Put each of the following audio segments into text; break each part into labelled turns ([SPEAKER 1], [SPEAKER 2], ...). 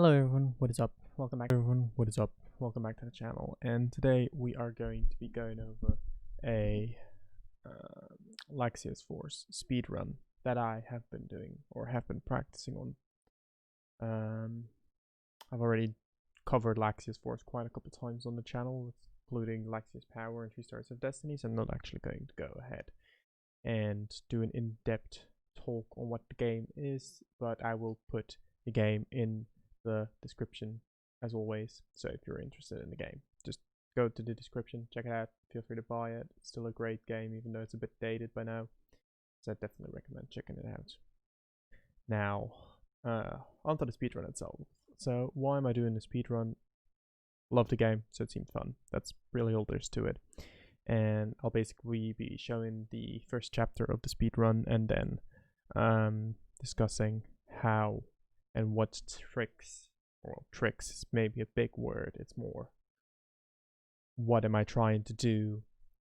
[SPEAKER 1] Hello everyone, what is up? Welcome back everyone, what is up? Welcome back to the channel. And today we are going to be going over a Laxius Force speedrun that I have been doing or have been practicing on. I've already covered Laxius Force quite a couple times on the channel, including Laxius Power and 3 Stars of Destiny, so I'm not actually going to go ahead and do an in-depth talk on what the game is, but I will put the game in the description as always, so if you're interested in the game, just go to the description, check it out, feel free to buy it. It's still a great game even though it's a bit dated by now, so I definitely recommend checking it out. Now onto the speedrun itself. So why am I doing the speedrun? Love the game, so it seemed fun. That's really all there's to it. And I'll basically be showing the first chapter of the speedrun and then discussing how and what tricks, well, tricks is maybe a big word, it's more what am I trying to do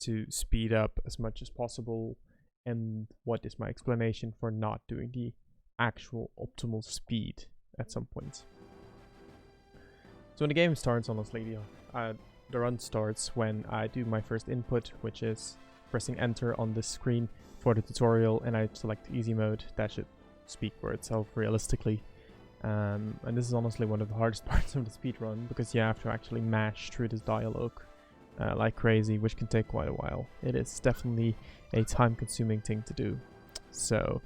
[SPEAKER 1] to speed up as much as possible, and what is my explanation for not doing the actual optimal speed at some point. So when the game starts, honestly, the run starts when I do my first input, which is pressing enter on this screen for the tutorial, and I select easy mode. That should speak for itself realistically. And this is honestly one of the hardest parts of the speedrun, because you have to actually mash through this dialogue like crazy, which can take quite a while. It is definitely a time-consuming thing to do, so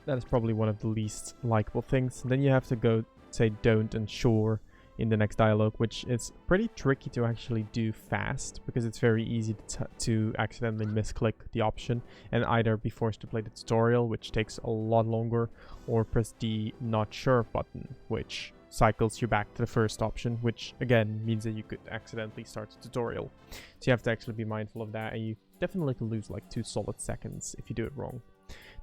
[SPEAKER 1] that is probably one of the least likable things. And then you have to go say don't and sure in the next dialogue, which is pretty tricky to actually do fast, because it's very easy to accidentally misclick the option and either be forced to play the tutorial, which takes a lot longer, or press the not sure button, which cycles you back to the first option, which again means that you could accidentally start the tutorial. So you have to actually be mindful of that, and you definitely can lose like 2 solid seconds if you do it wrong.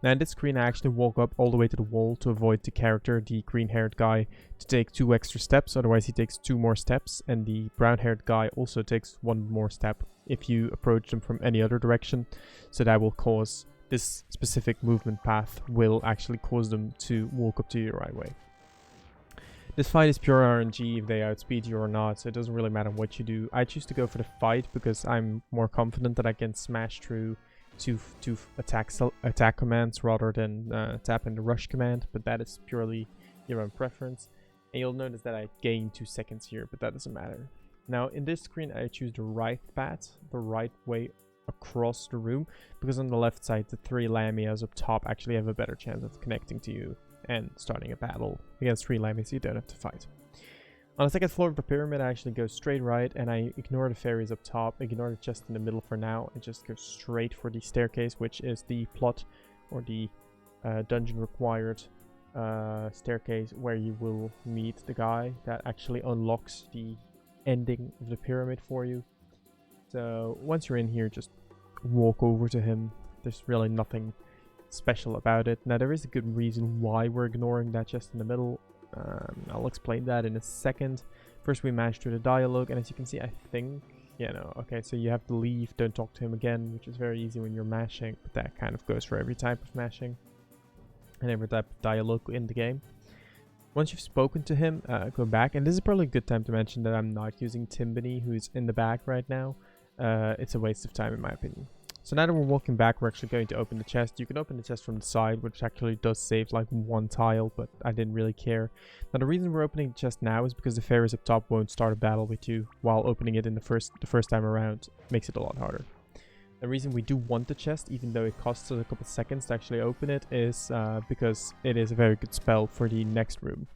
[SPEAKER 1] Now in this screen I actually walk up all the way to the wall to avoid the character, the green-haired guy, to take 2 extra steps, otherwise he takes 2 more steps, and the brown-haired guy also takes 1 more step if you approach them from any other direction, so that will cause this specific movement path will actually cause them to walk up to you the right way. This fight is pure RNG if they outspeed you or not, so it doesn't really matter what you do. I choose to go for the fight because I'm more confident that I can smash through two attack commands rather than tapping the rush command, but that is purely your own preference. And you'll notice that I gain 2 seconds here, but that doesn't matter. Now in this screen I choose the right path, the right way across the room, because on the left side the 3 Lamias up top actually have a better chance of connecting to you and starting a battle. Against 3 Lamias you don't have to fight. On the second floor of the pyramid, I actually go straight right, and I ignore the fairies up top, ignore the chest in the middle for now, and just go straight for the staircase, which is the plot or the dungeon required staircase where you will meet the guy that actually unlocks the ending of the pyramid for you. So once you're in here, just walk over to him. There's really nothing special about it. Now there is a good reason why we're ignoring that chest in the middle. I'll explain that in a second. First we mash through the dialogue, and as you can see, I think, okay, so you have to leave, don't talk to him again, which is very easy when you're mashing, but that kind of goes for every type of mashing and every type of dialogue in the game. Once you've spoken to him, go back, and this is probably a good time to mention that I'm not using Timbany, who's in the back right now. It's a waste of time in my opinion. So now that we're walking back, we're actually going to open the chest. You can open the chest from the side, which actually does save like 1 tile, but I didn't really care. Now the reason we're opening the chest now is because the fairies up top won't start a battle with you, while opening it in the first time around makes it a lot harder. The reason we do want the chest, even though it costs us a couple seconds to actually open it, is because it is a very good spell for the next room.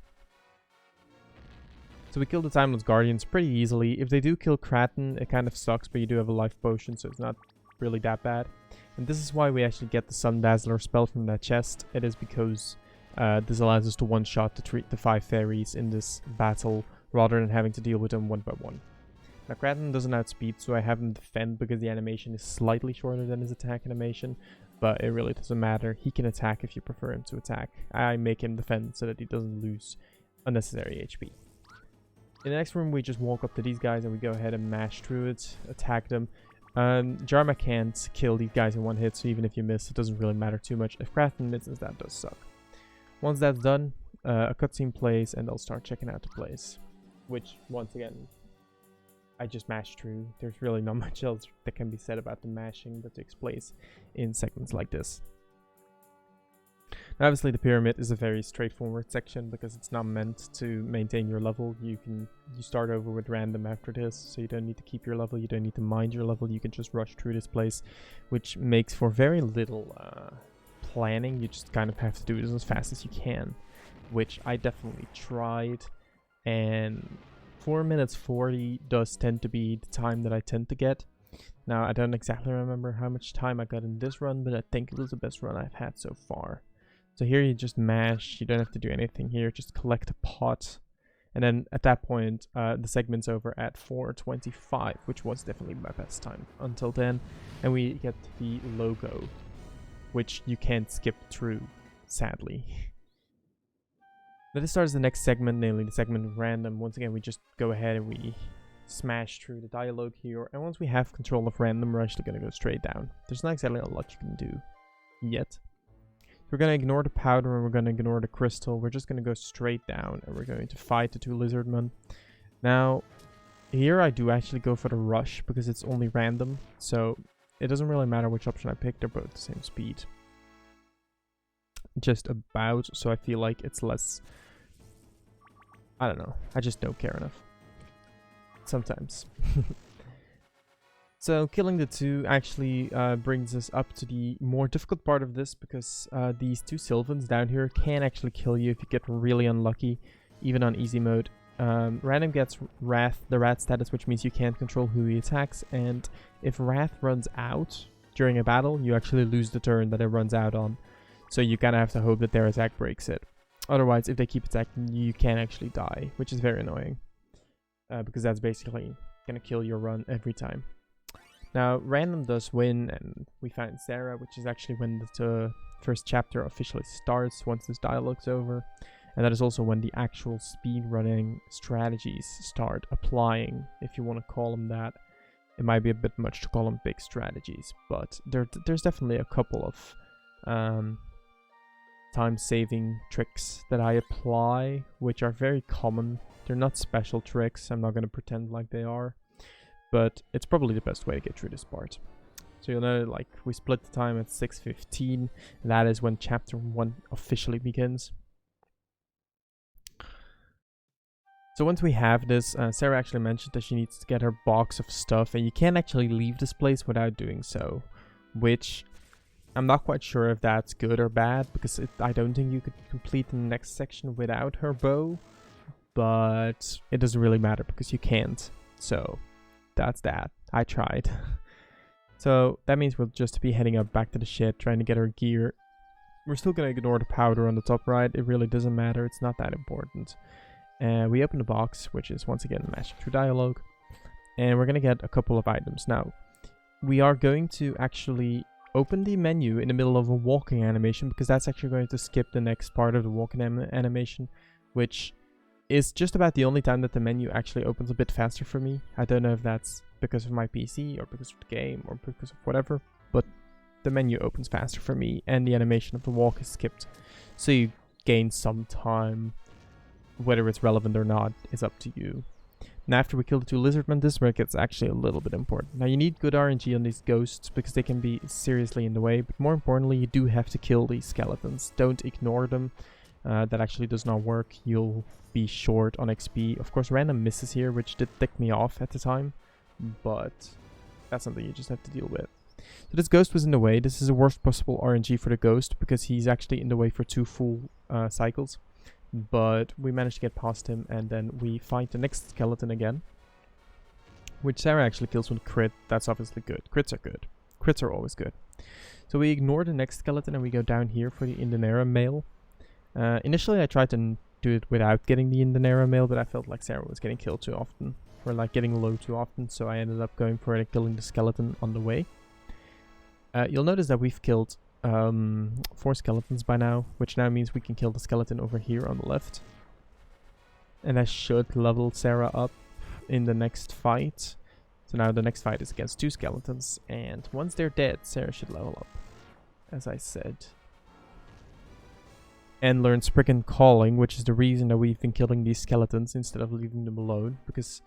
[SPEAKER 1] So we kill the Timeless Guardians pretty easily. If they do kill Kraken, it kind of sucks, but you do have a life potion, so it's not really that bad. And this is why we actually get the Sun Dazzler spell from that chest. It is because this allows us to one-shot the 5 fairies in this battle rather than having to deal with them one by one. Now Kraken doesn't outspeed, so I have him defend because the animation is slightly shorter than his attack animation, but it really doesn't matter. He can attack if you prefer him to attack. I make him defend so that he doesn't lose unnecessary HP. In the next room we just walk up to these guys and we go ahead and mash through it, attack them. Jarma can't kill these guys in 1 hit, so even if you miss, it doesn't really matter too much. If Kraken misses, that does suck. Once that's done, a cutscene plays, and they'll start checking out the place. Which, once again, I just mashed through. There's really not much else that can be said about the mashing that takes place in segments like this. Now, obviously, the pyramid is a very straightforward section because it's not meant to maintain your level. You start over with random after this, so you don't need to keep your level. You don't need to mind your level. You can just rush through this place, which makes for very little planning. You just kind of have to do this as fast as you can, which I definitely tried. And 4 minutes 40 does tend to be the time that I tend to get. Now, I don't exactly remember how much time I got in this run, but I think it was the best run I've had so far. So here you just mash, you don't have to do anything here, just collect a pot. And then at that point, the segment's over at 4:25, which was definitely my best time until then. And we get the logo, which you can't skip through, sadly. Now this starts the next segment, namely the segment random. Once again, we just go ahead and we smash through the dialogue here. And once we have control of random, we're actually going to go straight down. There's not exactly a lot you can do yet. We're going to ignore the powder and we're going to ignore the crystal. We're just going to go straight down and we're going to fight the 2 lizardmen. Now, here I do actually go for the rush because it's only random. So it doesn't really matter which option I pick. They're both the same speed. Just about. So I feel like it's less... I don't know. I just don't care enough. Sometimes. So killing the 2 actually brings us up to the more difficult part of this, because these 2 Sylvans down here can actually kill you if you get really unlucky, even on easy mode. Random gets Wrath, the Rat status, which means you can't control who he attacks, and if Wrath runs out during a battle, you actually lose the turn that it runs out on. So you kind of have to hope that their attack breaks it. Otherwise, if they keep attacking you, you can actually die, which is very annoying. Because that's basically going to kill your run every time. Now, random does win, and we find Sarah, which is actually when the first chapter officially starts, once this dialogue's over. And that is also when the actual speedrunning strategies start applying, if you want to call them that. It might be a bit much to call them big strategies, but there's definitely a couple of time-saving tricks that I apply, which are very common. They're not special tricks, I'm not going to pretend like they are. But it's probably the best way to get through this part. So you'll know, like, we split the time at 6:15. And that is when chapter 1 officially begins. So once we have this, Sarah actually mentioned that she needs to get her box of stuff. And you can't actually leave this place without doing so. Which, I'm not quite sure if that's good or bad. Because I don't think you could complete the next section without her bow. But it doesn't really matter because you can't. So... that's that. I tried. So that means we'll just be heading up back to the shed, trying to get our gear. We're still going to ignore the powder on the top right. It really doesn't matter. It's not that important. We open the box, which is once again mashed through dialogue. And we're going to get a couple of items. Now, we are going to actually open the menu in the middle of a walking animation, because that's actually going to skip the next part of the walking animation, which... is just about the only time that the menu actually opens a bit faster for me. I don't know if that's because of my PC or because of the game or because of whatever, but the menu opens faster for me and the animation of the walk is skipped. So you gain some time. Whether it's relevant or not is up to you. Now after we kill the 2 lizardmen, this is where it gets actually a little bit important. Now you need good RNG on these ghosts because they can be seriously in the way, but more importantly you do have to kill these skeletons. Don't ignore them. That actually does not work. You'll be short on XP. Of course, random misses here, which did tick me off at the time, but that's something you just have to deal with. So this ghost was in the way. This is the worst possible RNG for the ghost because he's actually in the way for 2 full cycles. But we managed to get past him, and then we fight the next skeleton again, which Sarah actually kills with a crit. That's obviously good. Crits are good. Crits are always good. So we ignore the next skeleton and we go down here for the Indenera male. Initially I tried to do it without getting the Indenera male, but I felt like Sarah was getting killed too often, or like getting low too often, so I ended up going for it and killing the skeleton on the way. You'll notice that we've killed 4 skeletons by now, which now means we can kill the skeleton over here on the left. And that should level Sarah up in the next fight. So now the next fight is against 2 skeletons, and once they're dead, Sarah should level up, as I said. and learn Spriggan Calling, which is the reason that we've been killing these skeletons instead of leaving them alone, because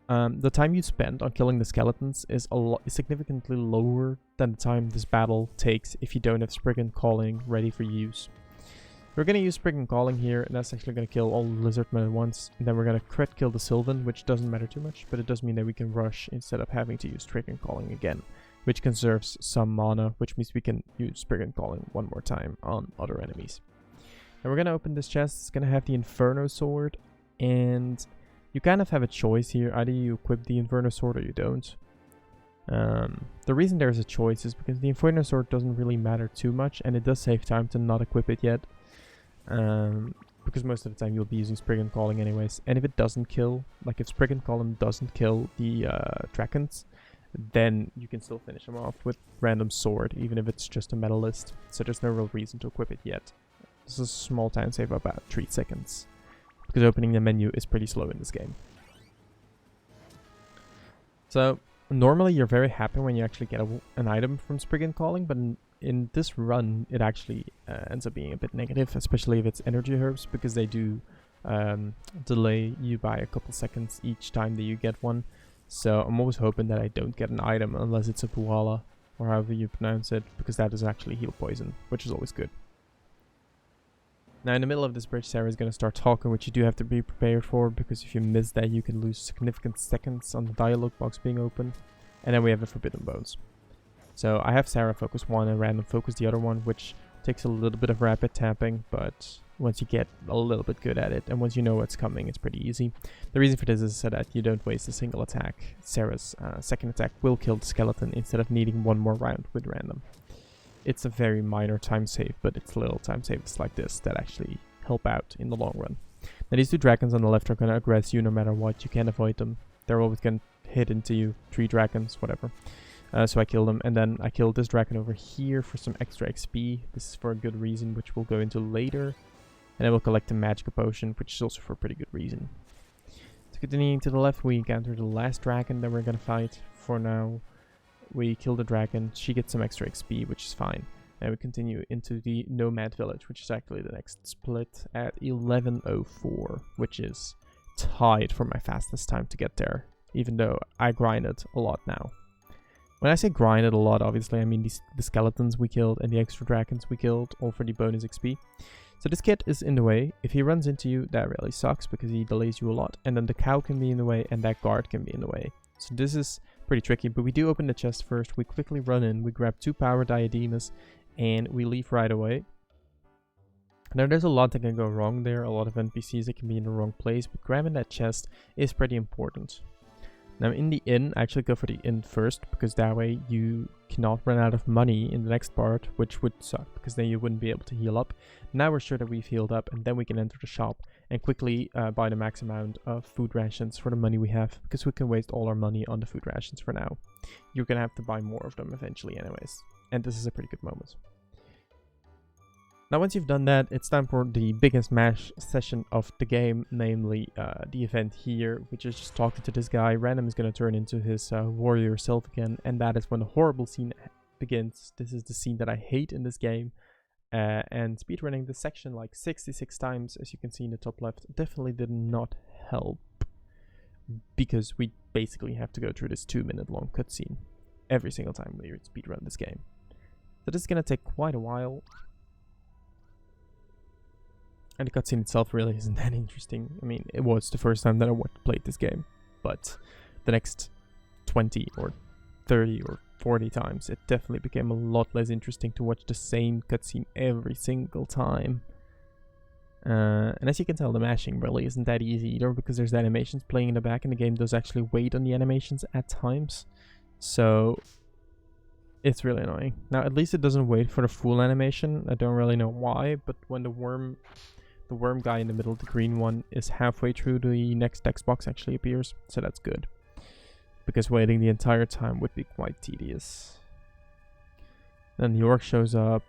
[SPEAKER 1] the time you spend on killing the skeletons is significantly lower than the time this battle takes if you don't have Spriggan Calling ready for use. We're going to use Spriggan Calling here, and that's actually going to kill all the lizardmen at once, and then we're going to crit kill the Sylvan, which doesn't matter too much, but it does mean that we can rush instead of having to use Spriggan Calling again, which conserves some mana, which means we can use Spriggan Calling one more time on other enemies. Now we're going to open this chest. It's going to have the Inferno Sword, and you kind of have a choice here. Either you equip the Inferno Sword or you don't. The reason there's a choice is because the Inferno Sword doesn't really matter too much, and it does save time to not equip it yet. Because most of the time you'll be using Spriggan Calling anyways. And if it doesn't kill, like if Spriggan Calling doesn't kill the dragons, then you can still finish them off with random sword, even if it's just a medalist. So there's no real reason to equip it yet. This is a small time save of about 3 seconds. Because opening the menu is pretty slow in this game. So, normally you're very happy when you actually get an item from Spriggan Calling, but in this run it actually ends up being a bit negative, especially if it's energy herbs, because they do delay you by a couple seconds each time that you get one. So I'm always hoping that I don't get an item unless it's a Buala, or however you pronounce it, because that is actually heal poison, which is always good. Now in the middle of this bridge, Sarah is going to start talking, which you do have to be prepared for, because if you miss that, you can lose significant seconds on the dialogue box being open. And then we have the Forbidden Bones. So I have Sarah focus one and random focus the other one, which takes a little bit of rapid tapping, but once you get a little bit good at it, and once you know what's coming, it's pretty easy. The reason for this is so that you don't waste a single attack. Sarah's second attack will kill the skeleton instead of needing one more round with random. It's a very minor time save, but it's little time saves like this that actually help out in the long run. Now these two dragons on the left are going to aggress you no matter what. You can't avoid them. They're always going to hit into you. 3 dragons, whatever. So I kill them, and then I killed this dragon over here for some extra XP. This is for a good reason, which we'll go into later. And I will collect a magic potion, which is also for a pretty good reason. So continuing to the left, we encounter the last dragon that we're going to fight. For now, we kill the dragon. She gets some extra XP, which is fine. Now we continue into the Nomad Village, which is actually the next split at 11:04, which is tied for my fastest time to get there, even though I grinded a lot now. When I say grinded a lot, obviously I mean the skeletons we killed and the extra dragons we killed, all for the bonus XP. So this kid is in the way. If he runs into you, that really sucks because he delays you a lot. And then the cow can be in the way and that guard can be in the way. So this is pretty tricky, but we do open the chest first. We quickly run in, we grab 2 power diademas, and we leave right away. Now there's a lot that can go wrong there, a lot of NPCs that can be in the wrong place, but grabbing that chest is pretty important. Now in the inn, I actually go for the inn first, because that way you cannot run out of money in the next part, which would suck, because then you wouldn't be able to heal up. Now we're sure that we've healed up, and then we can enter the shop and quickly buy the max amount of food rations for the money we have, because we can waste all our money on the food rations for now. You're gonna have to buy more of them eventually anyways, and this is a pretty good moment. Now once you've done that, it's time for the biggest mash session of the game, namely the event here, which is just talking to this guy. Random is going to turn into his warrior self again, and that is when the horrible scene begins. This is the scene that I hate in this game, and speedrunning this section like 66 times, as you can see in the top left, definitely did not help, because we basically have to go through this 2-minute long cutscene every single time we speedrun this game. So this is going to take quite a while. And the cutscene itself really isn't that interesting. I mean, it was the first time that I played this game. But the next 20 or 30 or 40 times, it definitely became a lot less interesting to watch the same cutscene every single time. And as you can tell, the mashing really isn't that easy either, because there's animations playing in the back, and the game does actually wait on the animations at times. So it's really annoying. Now, at least it doesn't wait for the full animation. I don't really know why, but when the worm guy in the middle, the green one, is halfway through, the next text box actually appears. So that's good, because waiting the entire time would be quite tedious. Then the orc shows up,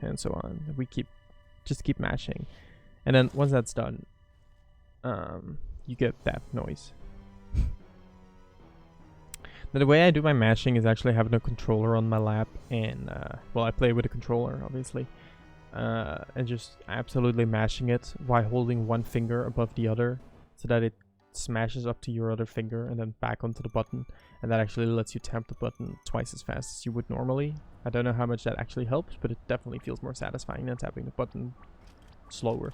[SPEAKER 1] and so on. We just keep mashing, and then once that's done, you get that noise. Now the way I do my mashing is actually having a controller on my lap, and well, I play with a controller obviously, and just absolutely mashing it while holding one finger above the other so that it smashes up to your other finger and then back onto the button, and that actually lets you tap the button twice as fast as you would normally. I don't know how much that actually helps, but it definitely feels more satisfying than tapping the button slower.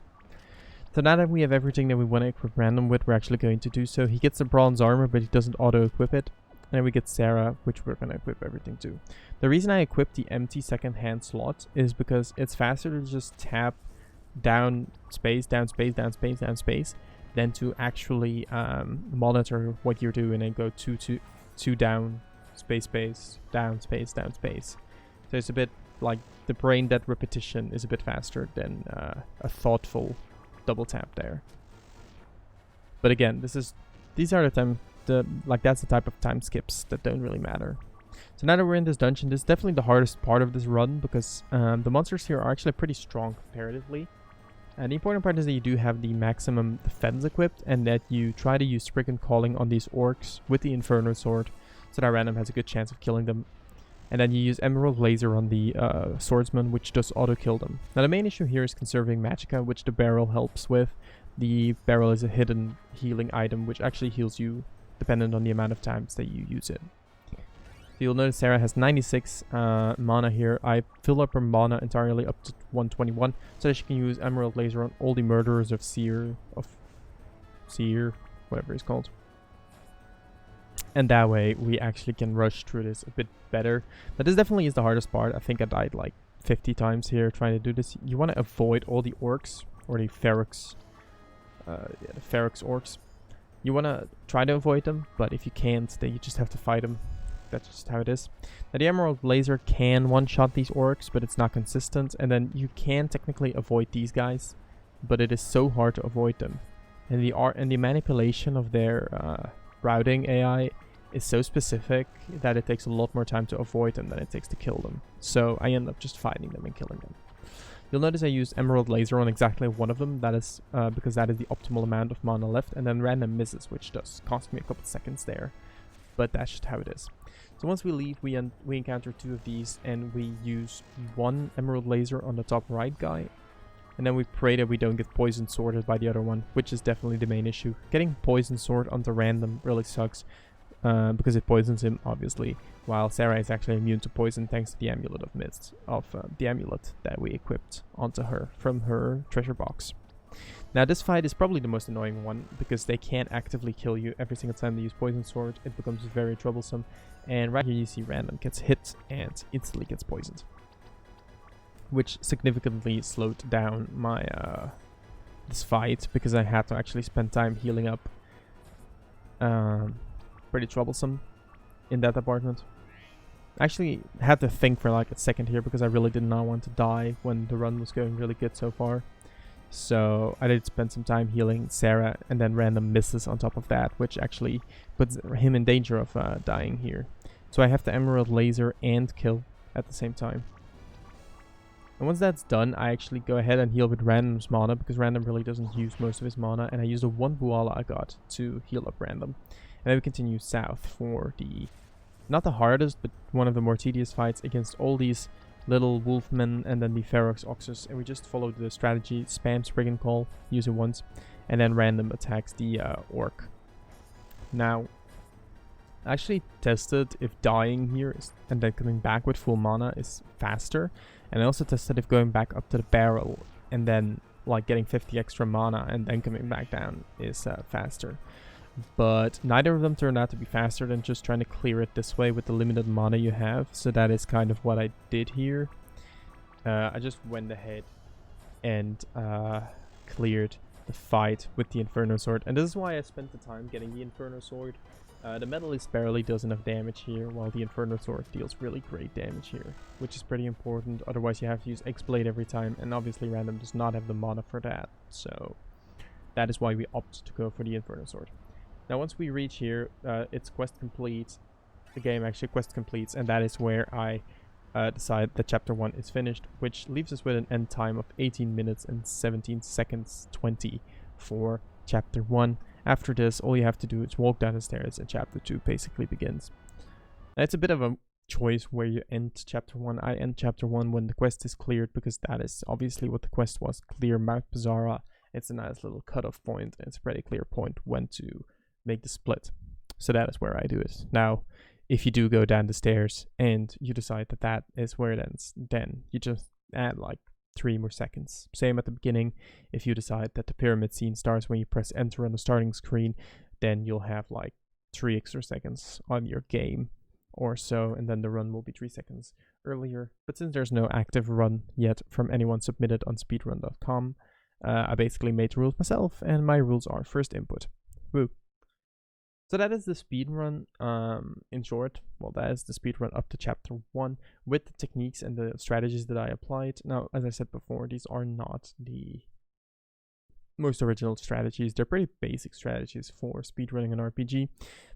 [SPEAKER 1] So now that we have everything that we want to equip Random with, we're actually going to do so. He gets the bronze armor, but he doesn't auto-equip it. And then we get Sarah, which we're going to equip everything to. The reason I equipped the empty second hand slot is because it's faster to just tap down space, down space, down space, down space, than to actually monitor what you're doing and go two down, space, space, down, space, down, space. So it's a bit like the brain dead repetition is a bit faster than a thoughtful double tap there. But again, these are that's the type of time skips that don't really matter. So now that we're in this dungeon, this is definitely the hardest part of this run because the monsters here are actually pretty strong comparatively. And the important part is that you do have the maximum defense equipped and that you try to use Spriggan Calling on these orcs with the Inferno Sword so that Random has a good chance of killing them. And then you use Emerald Laser on the Swordsman, which does auto-kill them. Now the main issue here is conserving Magicka, which the barrel helps with. The barrel is a hidden healing item, which actually heals you dependent on the amount of times that you use it. So you'll notice Sarah has 96 mana here. I fill up her mana entirely up to 121 so that she can use Emerald Laser on all the murderers of Seer, whatever he's called. And that way we actually can rush through this a bit better. But this definitely is the hardest part. I think I died like 50 times here trying to do this. You want to avoid all the orcs or the Ferox, the Ferox orcs. You want to try to avoid them, but if you can't, then you just have to fight them. That's just how it is. Now the Emerald Laser can one-shot these orcs, but it's not consistent. And then you can technically avoid these guys, but it is so hard to avoid them. And the manipulation of their routing AI is so specific that it takes a lot more time to avoid them than it takes to kill them. So I end up just fighting them and killing them. You'll notice I used Emerald Laser on exactly one of them. That is because that is the optimal amount of mana left. And then Random misses, which does cost me a couple seconds there. But that's just how it is. So once we leave, we encounter two of these, and we use one Emerald Laser on the top right guy. And then we pray that we don't get poison sorted by the other one, which is definitely the main issue. Getting poison sword onto Random really sucks, because it poisons him, obviously, while Sarah is actually immune to poison thanks to the Amulet of Mist, the amulet that we equipped onto her from her treasure box. Now this fight is probably the most annoying one, because they can't actively kill you every single time they use poison sword. It becomes very troublesome, and right here you see Random gets hit and instantly gets poisoned, which significantly slowed down my this fight because I had to actually spend time healing up. Pretty troublesome in that department. I actually had to think for like a second here because I really did not want to die when the run was going really good so far. So I did spend some time healing Sarah, and then Random misses on top of that, which actually puts him in danger of dying here. So I have to Emerald Laser and kill at the same time. And once that's done, I actually go ahead and heal with Random's mana, because Random really doesn't use most of his mana, and I use the one Buala I got to heal up Random. And then we continue south for the, not the hardest, but one of the more tedious fights against all these little wolfmen and then the Ferox Oxus. And we just follow the strategy, spam Spriggan Call, use it once, and then Random attacks the orc. Now, I actually tested if dying here and then coming back with full mana is faster. And I also tested if going back up to the barrel and then like getting 50 extra mana and then coming back down is faster. But neither of them turned out to be faster than just trying to clear it this way with the limited mana you have. So that is kind of what I did here. I just went ahead and cleared the fight with the Inferno Sword. And this is why I spent the time getting the Inferno Sword. The Medalist barely does enough damage here, while the Inferno Sword deals really great damage here, which is pretty important. Otherwise you have to use X-Blade every time, and obviously Random does not have the mana for that. So that is why we opt to go for the Inferno Sword. Now once we reach here, it's quest complete. The game actually quest completes, and that is where I decide that chapter 1 is finished, which leaves us with an end time of 18 minutes and 17 seconds 20 for chapter 1. After this, all you have to do is walk down the stairs and chapter 2 basically begins. Now, it's a bit of a choice where you end chapter 1. I end chapter 1 when the quest is cleared, because that is obviously what the quest was: clear Mount Bizarra. It's a nice little cutoff point, and it's a pretty clear point when to make the split. So that is where I do it. Now, if you do go down the stairs and you decide that that is where it ends, then you just add like 3 more seconds. Same at the beginning. If you decide that the pyramid scene starts when you press enter on the starting screen, then you'll have like 3 extra seconds on your game or so, and then the run will be 3 seconds earlier. But since there's no active run yet from anyone submitted on speedrun.com, I basically made the rules myself, and my rules are first input. Woo. So that is the speedrun, in short. Well, that is the speedrun up to chapter 1 with the techniques and the strategies that I applied. Now, as I said before, these are not the most original strategies. They're pretty basic strategies for speedrunning an RPG,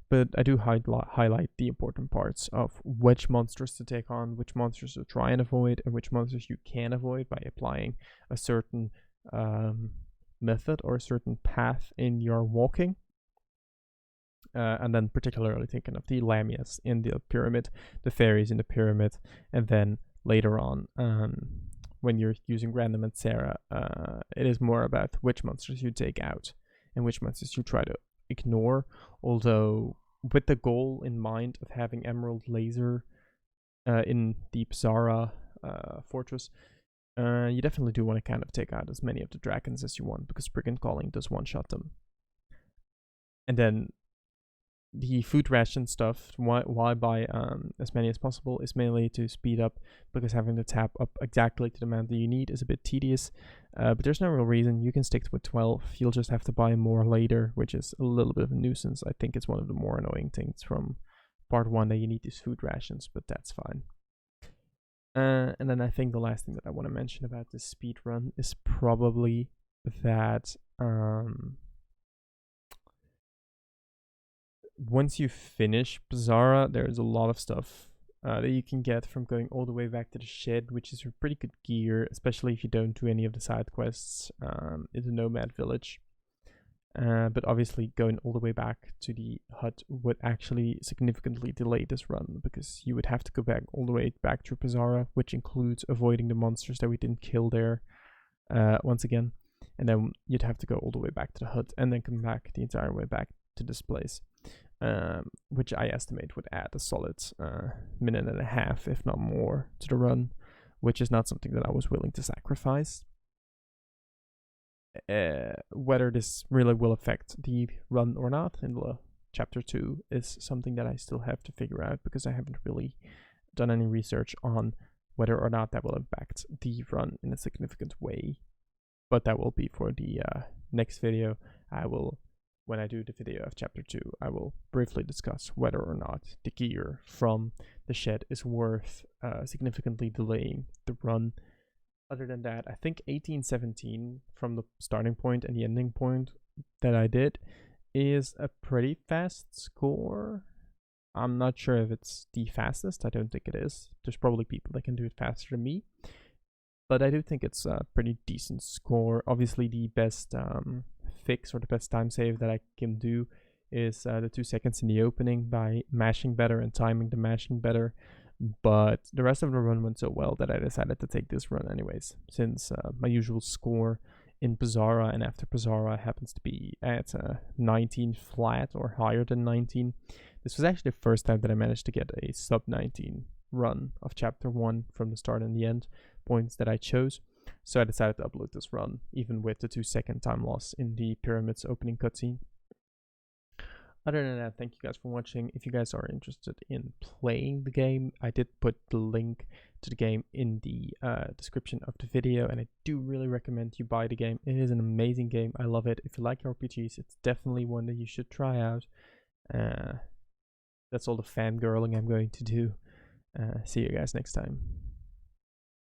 [SPEAKER 1] but I do highlight the important parts of which monsters to take on, which monsters to try and avoid, and which monsters you can avoid by applying a certain method or a certain path in your walking. And then particularly thinking of the Lamias in the pyramid, the fairies in the pyramid, and then later on, when you're using random and Sarah, it is more about which monsters you take out and which monsters you try to ignore. Although with the goal in mind of having Emerald Laser in the Bizarra fortress, you definitely do want to kind of take out as many of the dragons as you want, because Brigand Calling does one-shot them. And then the food ration stuff, why buy as many as possible, is mainly to speed up, because having to tap up exactly to the amount that you need is a bit tedious. But there's no real reason. You can stick with 12. You'll just have to buy more later, which is a little bit of a nuisance. I think it's one of the more annoying things from part 1 that you need these food rations, but that's fine. And then I think the last thing that I want to mention about this speed run is probably that once you finish Bizarra, there's a lot of stuff that you can get from going all the way back to the shed, which is pretty good gear, especially if you don't do any of the side quests in the Nomad Village. But obviously going all the way back to the hut would actually significantly delay this run, because you would have to go back all the way back through Bizarra, which includes avoiding the monsters that we didn't kill there once again. And then you'd have to go all the way back to the hut and then come back the entire way back to this place. Which I estimate would add a solid minute and a half, if not more, to the run, which is not something that I was willing to sacrifice. Whether this really will affect the run or not in the chapter 2 is something that I still have to figure out, because I haven't really done any research on whether or not that will impact the run in a significant way. But that will be for the next video. When I do the video of chapter 2, I will briefly discuss whether or not the gear from the shed is worth significantly delaying the run. Other than that, I think 1817 from the starting point and the ending point that I did is a pretty fast score. I'm not sure if it's the fastest. I don't think it is. There's probably people that can do it faster than me, but I do think it's a pretty decent score. Obviously, the best fix or the best time save that I can do is the 2 seconds in the opening by mashing better and timing the mashing better. But the rest of the run went so well that I decided to take this run anyways, since my usual score in Bizarra and after Bizarra happens to be at 19 flat or higher than 19. This was actually the first time that I managed to get a sub 19 run of chapter 1 from the start and the end points that I chose. So I decided to upload this run, even with the 2 second time loss in the Pyramids opening cutscene. Other than that, thank you guys for watching. If you guys are interested in playing the game, I did put the link to the game in the description of the video, and I do really recommend you buy the game. It is an amazing game. I love it. If you like RPGs, it's definitely one that you should try out. That's all the fangirling I'm going to do. See you guys next time.